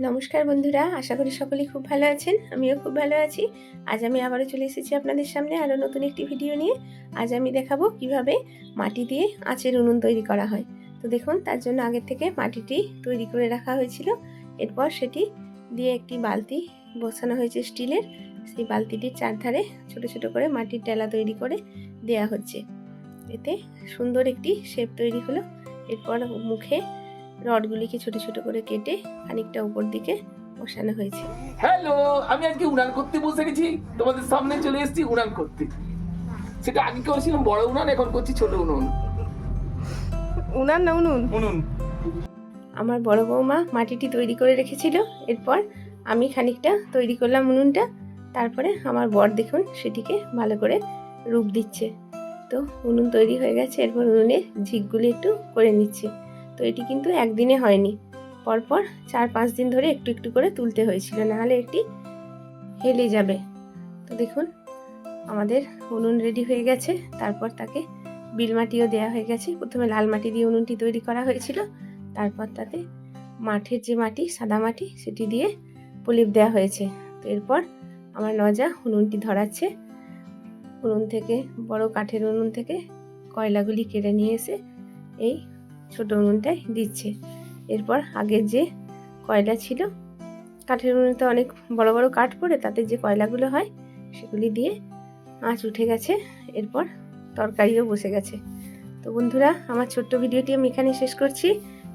নমস্কার বন্ধুরা, আশা করি সকলেই খুব ভালো আছেন। আমিও খুব ভালো আছি। আজ আমি আবারও চলে এসেছি আপনাদের সামনে আরও নতুন একটি ভিডিও নিয়ে। আজ আমি দেখাবো কিভাবে মাটি দিয়ে আঁচের উনুন তৈরি করা হয়। তো দেখুন, তার জন্য আগের থেকে মাটিটি তৈরি করে রাখা হয়েছিল। এরপর সেটি দিয়ে একটি বালতি বসানো হয়েছে স্টিলের। সেই বালতিটির চারধারে ছোট ছোট করে মাটির ডেলা তৈরি করে দেয়া হচ্ছে। এতে সুন্দর একটি শেপ তৈরি হলো। এরপর মুখে রডগুলিকে ছোট ছোট করে কেটে খানিকটা উপর দিকে বসানো হয়েছে। হ্যালো, আমি আজকে উনান করতে বসে গেছি। তোমাদের সামনে চলে এসেছি উনান করতে। সেটা আগে করেছিলাম বড় উনান, এখন করছি ছোট উনুন। উনান না উনুন? উনুন। আমার বড় বৌমা মাটিটি তৈরি করে রেখেছিল। এরপর আমি খানিকটা তৈরি করলাম উনুনটা। তারপরে আমার বর দেখুন সেটিকে ভালো করে রূপ দিচ্ছে। তো উনুন তৈরি হয়ে গেছে। এরপর উনুনের ঝিকগুলি একটু করে নিচ্ছে। তো এটি কিন্তু একদিনে হয়নি, পরপর 4-5 দিন ধরে একটু একটু করে তুলতে হয়েছিল, নাহলে এটি হেলে যাবে। তো দেখুন আমাদের উনুন রেডি হয়ে গেছে। তারপর তাকে বিল মাটিও দেওয়া হয়ে গেছে। প্রথমে লাল মাটি দিয়ে উনুনটি তৈরি করা হয়েছিল। তারপর তাতে মাঠের যে মাটি, সাদা মাটি, সেটি দিয়ে প্রলেপ দেওয়া হয়েছে। তো এরপর আমার নজা উনুনটি ধরাচ্ছে। উনুন থেকে, বড় কাঠের উনুন থেকে কয়লাগুলি কেড়ে নিয়ে এসে এই ছোট উনুনটায় দিচ্ছে। এরপর আগের যে কয়লা ছিল, কাঠের উনুনে তো অনেক বড় বড় কাঠ পড়ে, তাতে যে কয়লাগুলো হয় সেগুলি দিয়ে আঁচ উঠে গেছে। এরপর তরকারিও বসে গেছে। তো বন্ধুরা, আমার ছোট্ট ভিডিওটি আমি এখানে শেষ করছি।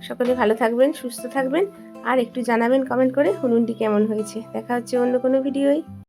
সকলে ভালো থাকবেন, সুস্থ থাকবেন, আর একটু জানাবেন কমেন্ট করে উনুনটি কেমন হয়েছে। দেখা হচ্ছে অন্য কোনো ভিডিওয়।